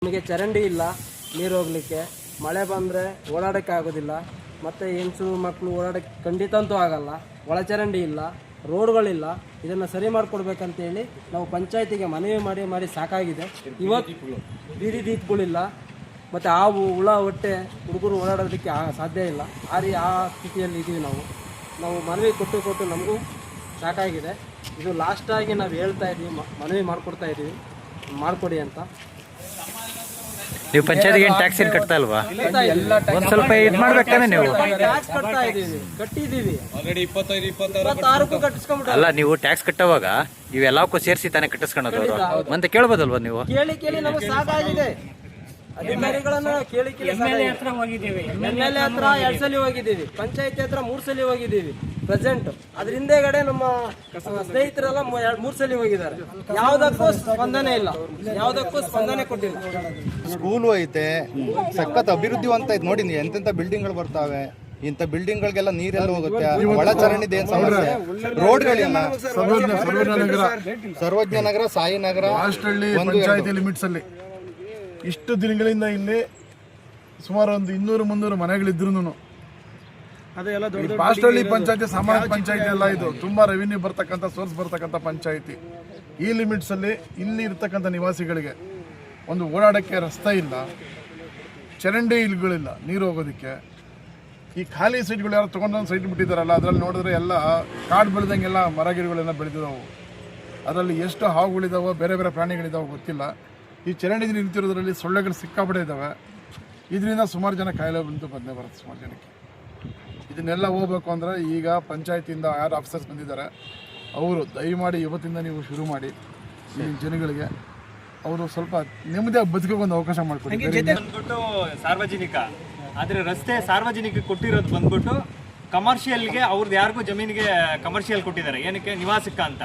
ನಮಗೆ ಚರಂಡಿ ಇಲ್ಲ ನೀರು ಹೋಗಲಿಕ್ಕೆ, ಮಳೆ ಬಂದರೆ ಓಡಾಡೋಕ್ಕೆ ಆಗೋದಿಲ್ಲ, ಮತ್ತು ಹೆಂಗಸರು ಮಕ್ಕಳು ಓಡಾಡೋಕ್ಕೆ ಖಂಡಿತ ಅಂತೂ ಆಗಲ್ಲ. ಒಳಚರಂಡಿ ಇಲ್ಲ, ರೋಡ್ಗಳಿಲ್ಲ. ಇದನ್ನು ಸರಿ ಮಾಡಿಕೊಡ್ಬೇಕಂತೇಳಿ ನಾವು ಪಂಚಾಯತಿಗೆ ಮನವಿ ಮಾಡಿ ಸಾಕಾಗಿದೆ. ಇವತ್ತು ಬೀದಿ ದೀಪಗಳಿಲ್ಲ, ಮತ್ತು ಹಾವು ಹುಳ ಹೊಟ್ಟೆ ಹುಡುಗರು ಓಡಾಡೋದಕ್ಕೆ ಸಾಧ್ಯ ಇಲ್ಲ. ಆ ಸ್ಥಿತಿಯಲ್ಲಿ ಇದ್ದೀವಿ ನಾವು ಮನವಿ ಕೊಟ್ಟು ನಮಗೂ ಸಾಕಾಗಿದೆ. ಇದು ಲಾಸ್ಟಾಗಿ ನಾವು ಹೇಳ್ತಾ ಇದ್ದೀವಿ, ಮನವಿ ಮಾಡಿಕೊಡ್ತಾ ಇದ್ದೀವಿ, ಮಾಡಿಕೊಡಿ ಅಂತ. ನೀವು ಪಂಚಾಯತಿಗೆ ಟ್ಯಾಕ್ಸ್ ಏನು ಕಟ್ತಾ ಇಲ್ವಾ? ಒಂದು ಸ್ವಲ್ಪ ಇದು ಮಾಡ್ಬೇಕಾನೆ ನೀವು. ಟ್ಯಾಕ್ಸ್ ಕಟ್ತಾ ಇದ್ದೀವಿ, ಕಟ್ಟಿದ್ದೀವಿ. 26 ಕಟ್ಟಿಸ್ಕೊಂಡ್ಬಿಟ್ಟು ಅಲ್ಲ, ನೀವು ಟ್ಯಾಕ್ಸ್ ಕಟ್ಟುವಾಗ ಇವೆಲ್ಲಕ್ಕೂ ಸೇರಿಸಿ ತಾನೇ ಕಟ್ಟಿಸ್ಕೊಳೋದು ಅವರು ಅಂತ ಕೇಳ್ಬೋದಲ್ವಾ ನೀವು? ಕೇಳಿ ನಮಗೆ ಸಾಕಾಗಿದೆ. ಅಧಿಕಾರಿಗಳನ್ನ ಕೇಳಿ MLA ಹತ್ರ ಹೋಗಿದ್ದೀವಿ, MLA ಹತ್ರ 2 ಸಲ ಹೋಗಿದ್ದೀವಿ, ಪಂಚಾಯತಿ ಹತ್ರ 3 ಸಲ ಹೋಗಿದ್ದೀವಿ ಪ್ರೆಸೆಂಟ್. ಅದ್ರ ಹಿಂದೆಗಡೆ ನಮ್ಮ ಸ್ನೇಹಿತರೆಲ್ಲ 3 ಸಲ ಹೋಗಿದ್ದಾರೆ. ಯಾವುದಕ್ಕೂ ಸ್ಪಂದನೆ ಇಲ್ಲ, ಯಾವುದಕ್ಕೂ ಸ್ಪಂದನೆ ಕೊಟ್ಟಿಲ್ಲ. ಸ್ಕೂಲು ಐತೆ, ಸಖತ್ ಅಭಿವೃದ್ಧಿವಂತ ಐತೆ. ನೋಡಿ ಎಂತೆಂಥ ಬಿಲ್ಡಿಂಗ್ಗಳು ಬರ್ತಾವೆ. ಇಂಥ ಬಿಲ್ಡಿಂಗ್ಗಳಿಗೆಲ್ಲ ನೀರೆಲ್ಲ ಹೋಗುತ್ತೆ. ಒಳಚರಂಡಿದ ಏನ್ ಸಮಸ್ಯೆ, ರೋಡ್ಗಳಿಲ್ಲ. ಸರ್ವಜ್ಞ ನಗರ, ಸಾಯಿನಗರ, ಪಂಚಾಯತಿ ಲಿಮಿಟ್ಸ್ ಅಲ್ಲಿ ಇಷ್ಟು ದಿನಗಳಿಂದ ಇಲ್ಲಿ ಸುಮಾರು ಒಂದು 200-300 ಮನೆಗಳಿದ್ರು ಪಾಸ್ಟಳ್ಳಿ ಪಂಚಾಯತಿ ಸಾಮಾನ್ಯ ಪಂಚಾಯತಿ ಎಲ್ಲ ಇದು ತುಂಬಾ ರೆವಿನ್ಯೂ ಬರ್ತಕ್ಕಂಥ ಸೋರ್ಸ್ ಬರ್ತಕ್ಕಂಥ ಪಂಚಾಯತಿ. ಈ ಲಿಮಿಟ್ಸ್ ಅಲ್ಲಿ ಇಲ್ಲಿ ಇರ್ತಕ್ಕಂಥ ನಿವಾಸಿಗಳಿಗೆ ಒಂದು ಓಡಾಡಕ್ಕೆ ರಸ್ತೆ ಇಲ್ಲ, ಚರಂಡಿ ಇಲ್ಗಳಿಲ್ಲ ನೀರು ಹೋಗೋದಕ್ಕೆ. ಈ ಖಾಲಿ ಸೈಟ್ಗಳು ಯಾರು ತೊಗೊಂಡು ಸೈಟ್ ಬಿಟ್ಟಿದ್ದಾರಲ್ಲ, ಅದರಲ್ಲಿ ನೋಡಿದ್ರೆ ಎಲ್ಲ ಕಾಡು ಬೆಳೆದಂಗೆಲ್ಲ ಮರಗಿಡಗಳೆಲ್ಲ ಬೆಳೆದಿದ್ದಾವೆ. ಅದರಲ್ಲಿ ಎಷ್ಟು ಹಾವುಗಳಿದಾವೋ, ಬೇರೆ ಬೇರೆ ಪ್ರಾಣಿಗಳಿದಾವೋ ಗೊತ್ತಿಲ್ಲ. ಈ ಚರಂಡಿ ನಿಂತಿರೋದ್ರಲ್ಲಿ ಸೊಳ್ಳೆಗಳು ಸಿಕ್ಕಾಪಟ್ಟೆ ಇದ್ದಾವೆ. ಇದರಿಂದ ಸುಮಾರು ಜನ ಕಾಯಿಲೆ ಬಂದು ಬರುತ್ತೆ ಸುಮಾರು ಜನಕ್ಕೆ. ಇದನ್ನೆಲ್ಲ ಹೋಗ್ಬೇಕು ಅಂದರೆ ಈಗ ಪಂಚಾಯತಿಯಿಂದ ಯಾರು ಆಫೀಸರ್ಸ್ ಬಂದಿದ್ದಾರೆ, ಅವರು ದಯಮಾಡಿ ಇವತ್ತಿಂದ ನೀವು ಶುರು ಮಾಡಿ ಈ ಜನಗಳಿಗೆ ಅವರು ಸ್ವಲ್ಪ ನೆಮ್ಮದಿಯಾಗಿ ಬದುಕೋಕೆ ಒಂದು ಅವಕಾಶ ಮಾಡಿಕೊಡಿ. ಬಂದ್ಬಿಟ್ಟು ಸಾರ್ವಜನಿಕ, ಆದರೆ ರಸ್ತೆ ಸಾರ್ವಜನಿಕ ಕೊಟ್ಟಿರೋದು ಬಂದ್ಬಿಟ್ಟು ಕಮರ್ಷಿಯಲ್ಗೆ, ಅವ್ರದ್ದು ಯಾರಿಗೂ ಜಮೀನಿಗೆ ಕಮರ್ಷಿಯಲ್ ಕೊಟ್ಟಿದ್ದಾರೆ, ಏನಕ್ಕೆ ನಿವಾಸಕ್ಕೆ ಅಂತ.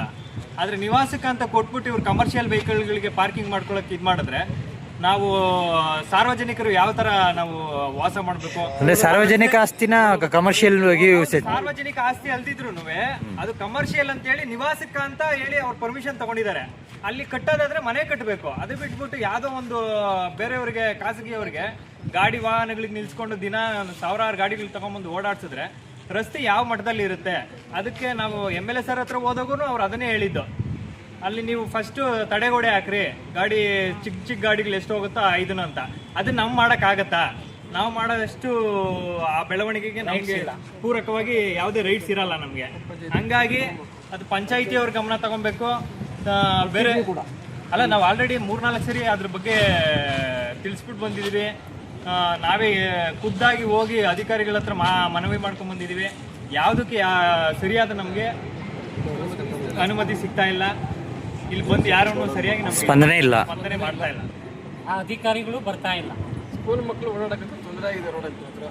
ಆದರೆ ನಿವಾಸಕ್ಕೆ ಅಂತ ಕೊಟ್ಬಿಟ್ಟು ಇವ್ರು ಕಮರ್ಷಿಯಲ್ ವೆಹಿಕಲ್ಗಳಿಗೆ ಪಾರ್ಕಿಂಗ್ ಮಾಡ್ಕೊಳ್ಳೋಕೆ ಇದು ಮಾಡಿದ್ರೆ ನಾವು ಸಾರ್ವಜನಿಕರು ಯಾವ ಥರ ನಾವು ವಾಸ ಮಾಡಬೇಕು? ಅಂದರೆ ಸಾರ್ವಜನಿಕ ಆಸ್ತಿನ ಕಮರ್ಷಿಯಲ್ ಸಾರ್ವಜನಿಕ ಆಸ್ತಿ ಅಲ್ದಿದ್ರು ಅದು ಕಮರ್ಷಿಯಲ್ ಅಂತೇಳಿ ನಿವಾಸಕ್ಕೆ ಅಂತ ಹೇಳಿ ಅವ್ರು ಪರ್ಮಿಷನ್ ತಗೊಂಡಿದ್ದಾರೆ. ಅಲ್ಲಿ ಕಟ್ಟೋದಾದ್ರೆ ಮನೆ ಕಟ್ಟಬೇಕು. ಅದು ಬಿಟ್ಬಿಟ್ಟು ಯಾವುದೋ ಒಂದು ಬೇರೆಯವ್ರಿಗೆ, ಖಾಸಗಿಯವರಿಗೆ ಗಾಡಿ ವಾಹನಗಳಿಗೆ ನಿಲ್ಸ್ಕೊಂಡು ದಿನ ಸಾವಿರಾರು ಗಾಡಿಗಳು ತಗೊಂಬಂದು ಓಡಾಡ್ಸಿದ್ರೆ ರಸ್ತೆ ಯಾವ ಮಟ್ಟದಲ್ಲಿ ಇರುತ್ತೆ? ಅದಕ್ಕೆ ನಾವು MLA ಸರ್ ಹತ್ರ ಹೋದಾಗೂ ಅವ್ರು ಅದನ್ನೇ ಹೇಳಿದ್ದು, ಅಲ್ಲಿ ನೀವು ಫಸ್ಟು ತಡೆಗೋಡೆ ಹಾಕ್ರಿ, ಗಾಡಿ ಚಿಕ್ಕ ಗಾಡಿಗಳು ಎಷ್ಟು ಹೋಗುತ್ತೋ 5 ಅಂತ. ಅದನ್ನ ನಾವು ಮಾಡೋಕ್ಕಾಗತ್ತಾ? ನಾವು ಮಾಡೋದಷ್ಟು ಆ ಬೆಳವಣಿಗೆಗೆ ನಮಗೆ ಪೂರಕವಾಗಿ ಯಾವುದೇ ರೈಟ್ಸ್ ಇರಲ್ಲ ನಮಗೆ. ಹಂಗಾಗಿ ಅದು ಪಂಚಾಯಿತಿಯವ್ರ ಗಮನ ತಗೊಬೇಕು. ಬೇರೆ ಅಲ್ಲ, ನಾವು ಆಲ್ರೆಡಿ 3-4 ಸರಿ ಅದ್ರ ಬಗ್ಗೆ ತಿಳಿಸ್ಬಿಟ್ಟು ಬಂದಿದ್ದೀವಿ. ನಾವೇ ಖುದ್ದಾಗಿ ಹೋಗಿ ಅಧಿಕಾರಿಗಳ ಹತ್ರ ಮನವಿ ಮಾಡ್ಕೊಂಡು ಬಂದಿದ್ದೀವಿ. ಯಾವುದಕ್ಕೆ ಸರಿಯಾದ ನಮಗೆ ಅನುಮತಿ ಸಿಗ್ತಾ ಇಲ್ಲ. ಇಲ್ಲಿ ಬಂದು ಯಾರನ್ನು ಸರಿಯಾಗಿ ನಮಗೆ ಸ್ಪಂದನೆ ಮಾಡ್ತಾ ಇಲ್ಲ. ಅಧಿಕಾರಿಗಳು ಬರ್ತಾ ಇಲ್ಲ. ಸ್ಕೂಲ್ ಮಕ್ಕಳು ಓಡಾಡಕ್ಕೆ ತೊಂದರೆ ಆಗಿದೆ ರೋಡ್ ಹತ್ರ.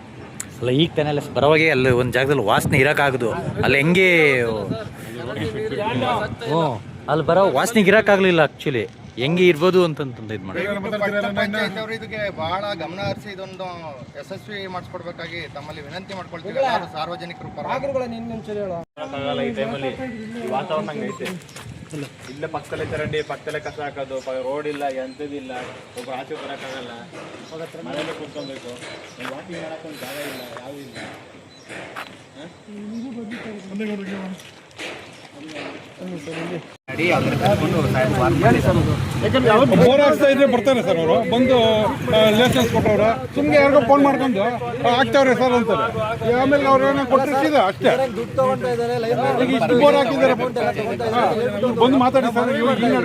ಅಲ್ಲ, ಈಗ ತಾನೇ ಅಲ್ಲ ಬರವಾಗೆ ಅಲ್ಲಿ ಒಂದು ಜಾಗದಲ್ಲಿ ವಾಸನೆ ಇರೋಕ್ಕಾಗೋದು. ಅಲ್ಲಿ ಹೆಂಗೆ ಅಲ್ಲಿ ಬರೋ ವಾಸನೆಗೆ ಇರೋಕ್ಕಾಗಲಿಲ್ಲ. ಆ್ಯಕ್ಚುಲಿ ಹೆಂಗೆ ಇರ್ಬೋದು ಅಂತಂತ ಇದು ಮಾಡಿ ಪಂಚಾಯತ್ ಇದಕ್ಕೆ ಬಹಳ ಗಮನ ಹರಿಸಿ ಇದೊಂದು ಯಶಸ್ವಿ ಮಾಡಿಸ್ಕೊಡ್ಬೇಕಾಗಿ ತಮ್ಮಲ್ಲಿ ವಿನಂತಿ ಮಾಡ್ಕೊಳ್ತೀವಿ. ಸಾರ್ವಜನಿಕರು ಈ ಟೈಮಲ್ಲಿ ವಾತಾವರಣ ಐತೆ. ಇಲ್ಲೇ ಪಕ್ಕದಲ್ಲೇ ಚರಂಡಿ, ಪಕ್ಕದಲ್ಲೇ ಕಸ ಹಾಕೋದು, ರೋಡ್ ಇಲ್ಲ, ಎಂಥದಿಲ್ಲ, ಒಬ್ಬ ಆಚೆ ಬರೋಕ್ಕಾಗಲ್ಲ, ಮನೆಯಲ್ಲೇ ಕೂತ್ಕೊಬೇಕು, ವಾಕಿಂಗ್ ಮಾಡೋಕೆ ಒಂದು ಜಾಗ ಇಲ್ಲ, ಯಾವುದೂ ಇಲ್ಲ. ಬೋರ್ ಆಗ್ತಾ ಇದ್ರೆ ಬರ್ತಾರೆ ಸರ್ ಅವರು ಬಂದು ಲೈಸೆನ್ಸ್ ಕೊಟ್ಟವ್ರ ಸುಮ್ಮನೆ ಯಾರಿಗೋ ಫೋನ್ ಮಾಡ್ಕೊಂಡು ಆಗ್ತಾವ್ರೆ ಸರ್ ಅಂತಾರೆ. ಆಮೇಲೆ ಅವ್ರು ಏನೋ ಕೊಟ್ಟಿರ್ತಿದೆ ಅಷ್ಟೇ. ಈಗ ಇಷ್ಟು ಬೋರ್ ಹಾಕಿದ್ದಾರೆ ಬಂದು ಮಾತಾಡಿ ಸರ್.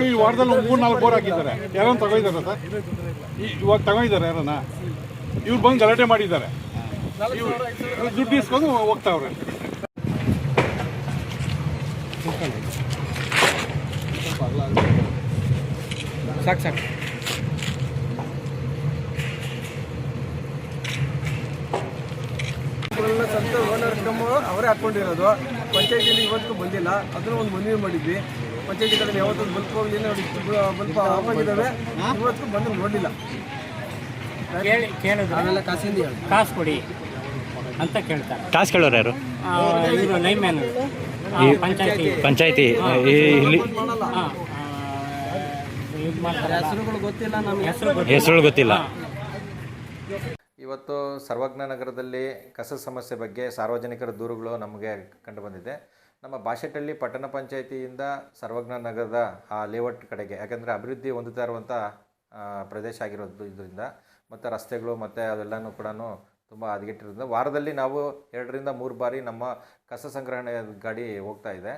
ಈ ವಾರದಲ್ಲಿ 3-4 ಬೋರ್ ಹಾಕಿದ್ದಾರೆ. ಯಾರೋ ತಗೊಂಡಿದ್ದಾರೆ ಸರ್, ಇವಾಗ ತಗೊಂಡಿದ್ದಾರೆ ಯಾರನ್ನ. ಇವ್ರು ಬಂದು ಗಲಾಟೆ ಮಾಡಿದ್ದಾರೆ, ದುಡ್ಡು ಇಸ್ಕೊಂಡು ಹೋಗ್ತಾವ್ರೆ. ಸಾಕು ಸ್ವಂತ ಓನರ್ ಕಮ್ಮ ಅವರೇ ಹಾಕ್ಕೊಂಡಿರೋದು. ಪಂಚಾಯತಿಯಲ್ಲಿ ಇವತ್ತು ಬಂದಿಲ್ಲ. ಅದನ್ನು ಒಂದು ಮನವಿ ಮಾಡಿದ್ವಿ. ಪಂಚಾಯತಿ ಕಡೆ ಯಾವತ್ತೂ ಬಲ್ಪ್ ಹೋಗಲಿಲ್ಲ, ಬಲ್ಪ್ ಆಫ್ ಆಗಿದ್ದಾವೆ, ಇವತ್ತು ಬಂದು ನೋಡಲಿಲ್ಲ. ಕೇಳಿದ್ರು ಆಮೇಲೆ ಕಾಸು ಕೊಡಿ ಅಂತ ಕೇಳ್ತಾರೆ. ಕಾಸು ಕೇಳೋರು ಯಾರು? ಇವರು ಲೈನ್ಮ್ಯಾನ್ ಪಂಚಾಯತಿ ಹೆಸರುಗಳು ಗೊತ್ತಿಲ್ಲ ನಮಗೆ. ಹೆಸರುಗಳು ಗೊತ್ತಿಲ್ಲ. ಇವತ್ತು ಸರ್ವಜ್ಞ ನಗರದಲ್ಲಿ ಕಸದ ಸಮಸ್ಯೆ ಬಗ್ಗೆ ಸಾರ್ವಜನಿಕರ ದೂರುಗಳು ನಮಗೆ ಕಂಡುಬಂದಿದೆ. ನಮ್ಮ ಬಾಶೆಟ್ಟಹಳ್ಳಿ ಪಟ್ಟಣ ಪಂಚಾಯಿತಿಯಿಂದ ಸರ್ವಜ್ಞ ನಗರದ ಆ ಲೇಔಟ್ ಕಡೆಗೆ, ಯಾಕೆಂದರೆ ಅಭಿವೃದ್ಧಿ ಹೊಂದುತ್ತಾ ಇರುವಂಥ ಪ್ರದೇಶ ಆಗಿರೋದು ಇದರಿಂದ, ಮತ್ತು ರಸ್ತೆಗಳು ಮತ್ತು ಅವೆಲ್ಲನೂ ಕೂಡ ತುಂಬ ಹದಗೆಟ್ಟಿರೋದ್ರಿಂದ ವಾರದಲ್ಲಿ ನಾವು 2 ರಿಂದ 3 ಬಾರಿ ನಮ್ಮ ಕಸ ಸಂಗ್ರಹಣೆ ಗಾಡಿ ಹೋಗ್ತಾ ಇದೆ.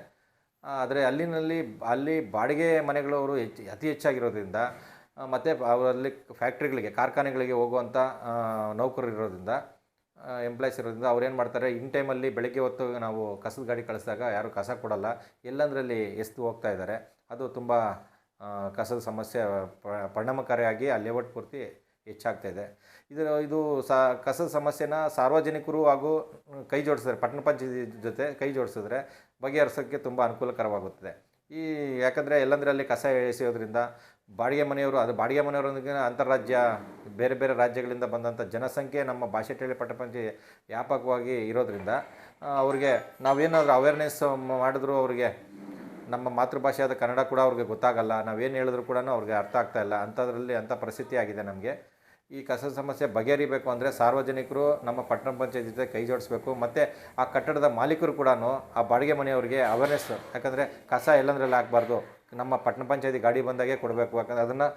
ಆದರೆ ಅಲ್ಲಿ ಬಾಡಿಗೆ ಮನೆಗಳವರು ಅತಿ ಹೆಚ್ಚಾಗಿರೋದ್ರಿಂದ ಮತ್ತು ಅವರಲ್ಲಿ ಫ್ಯಾಕ್ಟ್ರಿಗಳಿಗೆ, ಕಾರ್ಖಾನೆಗಳಿಗೆ ಹೋಗುವಂಥ ನೌಕರರು ಇರೋದ್ರಿಂದ, ಎಂಪ್ಲಾಯ್ಸ್ ಇರೋದ್ರಿಂದ ಅವ್ರೇನು ಮಾಡ್ತಾರೆ, ಇನ್ ಟೈಮಲ್ಲಿ ಬೆಳಗ್ಗೆ ಹೊತ್ತು ನಾವು ಕಸದ ಗಾಡಿ ಕಳಿಸಿದಾಗ ಯಾರು ಕಸ ಕೊಡಲ್ಲ, ಎಲ್ಲಂದರಲ್ಲಿ ಎಸ್ದು ಹೋಗ್ತಾ ಇದ್ದಾರೆ. ಅದು ತುಂಬ ಕಸದ ಸಮಸ್ಯೆ ಪರಿಣಾಮಕಾರಿಯಾಗಿ ಆ ಲೇಔಟ್ ಪೂರ್ತಿ ಹೆಚ್ಚಾಗ್ತಾಯಿದೆ. ಇದು ಕಸದ ಸಮಸ್ಯೆನ ಸಾರ್ವಜನಿಕರು ಹಾಗೂ ಕೈ ಜೋಡಿಸಿದ್ರೆ, ಪಟ್ಟಣ ಪಂಚಾಯತಿ ಜೊತೆ ಕೈ ಜೋಡಿಸಿದ್ರೆ ಬಗೆಹರಿಸೋಕ್ಕೆ ತುಂಬ ಅನುಕೂಲಕರವಾಗುತ್ತದೆ. ಯಾಕಂದರೆ ಎಲ್ಲಂದರಲ್ಲಿ ಕಸ ಎಸೆಯೋದ್ರಿಂದ ಬಾಡಿಗೆ ಮನೆಯವರೊಂದಿಗೆ ಅಂತಾರಾಜ್ಯ ಬೇರೆ ಬೇರೆ ರಾಜ್ಯಗಳಿಂದ ಬಂದಂಥ ಜನಸಂಖ್ಯೆ ನಮ್ಮ ಬಾಶೆಟ್ಟಹಳ್ಳಿ ಪಟ್ಟಣ ಪಂಚಾಯತಿ ವ್ಯಾಪಕವಾಗಿ ಇರೋದ್ರಿಂದ ಅವ್ರಿಗೆ ನಾವೇನಾದರೂ ಅವೇರ್ನೆಸ್ ಮಾಡಿದ್ರು ಅವ್ರಿಗೆ ನಮ್ಮ ಮಾತೃಭಾಷೆಯಾದ ಕನ್ನಡ ಕೂಡ ಅವ್ರಿಗೆ ಗೊತ್ತಾಗಲ್ಲ, ನಾವೇನು ಹೇಳಿದ್ರು ಕೂಡ ಅವ್ರಿಗೆ ಅರ್ಥ ಆಗ್ತಾಯಿಲ್ಲ. ಅಂಥ ಪರಿಸ್ಥಿತಿ ಆಗಿದೆ ನಮಗೆ. ಈ ಕಸದ ಸಮಸ್ಯೆ ಬಗೆಹರಿಬೇಕು ಅಂದರೆ ಸಾರ್ವಜನಿಕರು ನಮ್ಮ ಪಟ್ಟಣ ಪಂಚಾಯತ್ ಜೊತೆ ಕೈ ಜೋಡಿಸ್ಬೇಕು. ಮತ್ತು ಆ ಕಟ್ಟಡದ ಮಾಲೀಕರು ಕೂಡ ಆ ಬಾಡಿಗೆ ಮನೆಯವರಿಗೆ ಅವೇರ್ನೆಸ್, ಯಾಕಂದರೆ ಕಸ ಎಲ್ಲಂದ್ರಲ್ಲಿ ಹಾಕಬಾರ್ದು, ನಮ್ಮ ಪಟ್ಟಣ ಪಂಚಾಯತಿ ಗಾಡಿ ಬಂದಾಗೆ ಕೊಡಬೇಕು. ಯಾಕಂದರೆ ಅದನ್ನು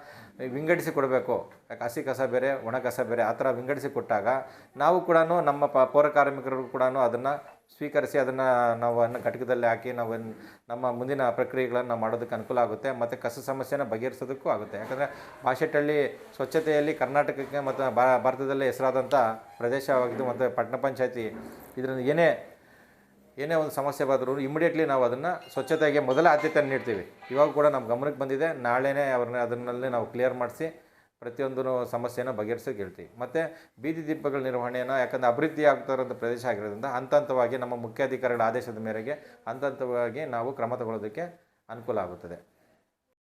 ವಿಂಗಡಿಸಿ ಕೊಡಬೇಕು. ಹಸಿ ಕಸ ಬೇರೆ, ಒಣ ಕಸ ಬೇರೆ, ಆ ಥರ ವಿಂಗಡಿಸಿ ಕೊಟ್ಟಾಗ ನಾವು ಕೂಡ ನಮ್ಮ ಪೌರ ಕಾರ್ಮಿಕರು ಕೂಡ ಅದನ್ನು ಸ್ವೀಕರಿಸಿ ನಾವು ಘಟಕದಲ್ಲಿ ಹಾಕಿ ನಮ್ಮ ಮುಂದಿನ ಪ್ರಕ್ರಿಯೆಗಳನ್ನು ಮಾಡೋದಕ್ಕೆ ಅನುಕೂಲ ಆಗುತ್ತೆ. ಮತ್ತು ಕಸ ಸಮಸ್ಯೆನ ಬಗೆಹರಿಸೋದಕ್ಕೂ ಆಗುತ್ತೆ. ಯಾಕಂದರೆ ಬಾಶೆಟ್ಟಹಳ್ಳಿ ಸ್ವಚ್ಛತೆಯಲ್ಲಿ ಕರ್ನಾಟಕಕ್ಕೆ ಮತ್ತು ಭಾರತದಲ್ಲೇ ಹೆಸರಾದಂಥ ಪ್ರದೇಶವಾಗಿದ್ದು, ಮತ್ತು ಪಟ್ಟಣ ಪಂಚಾಯತಿ ಇದರಿಂದ ಏನೇ ಒಂದು ಸಮಸ್ಯೆ ಬಂದರೂ ಇಮಿಡಿಯೇಟ್ಲಿ ನಾವು ಅದನ್ನು ಸ್ವಚ್ಛತೆಗೆ ಮೊದಲ ಆದ್ಯತೆ ನೀಡ್ತೀವಿ. ಇವಾಗ ಕೂಡ ನಮ್ಮ ಗಮನಕ್ಕೆ ಬಂದಿದೆ, ನಾಳೆನೇ ಅದನ್ನಲ್ಲಿ ನಾವು ಕ್ಲಿಯರ್ ಮಾಡಿಸಿ ಪ್ರತಿಯೊಂದು ಸಮಸ್ಯೆನ ಬಗೆಹರಿಸೋಕೆ ಹೇಳ್ತೀವಿ. ಮತ್ತು ಬೀದಿ ದೀಪಗಳ ನಿರ್ವಹಣೆಯನ್ನು, ಯಾಕಂದರೆ ಅಭಿವೃದ್ಧಿ ಆಗ್ತಾ ಇರೋಂಥ ಪ್ರದೇಶ ಆಗಿರೋದ್ರಿಂದ ಹಂತವಾಗಿ ನಮ್ಮ ಮುಖ್ಯಾಧಿಕಾರಿಗಳ ಆದೇಶದ ಮೇರೆಗೆ ಹಂತವಾಗಿ ನಾವು ಕ್ರಮ ತಗೊಳ್ಳೋದಕ್ಕೆ ಅನುಕೂಲ ಆಗುತ್ತದೆ.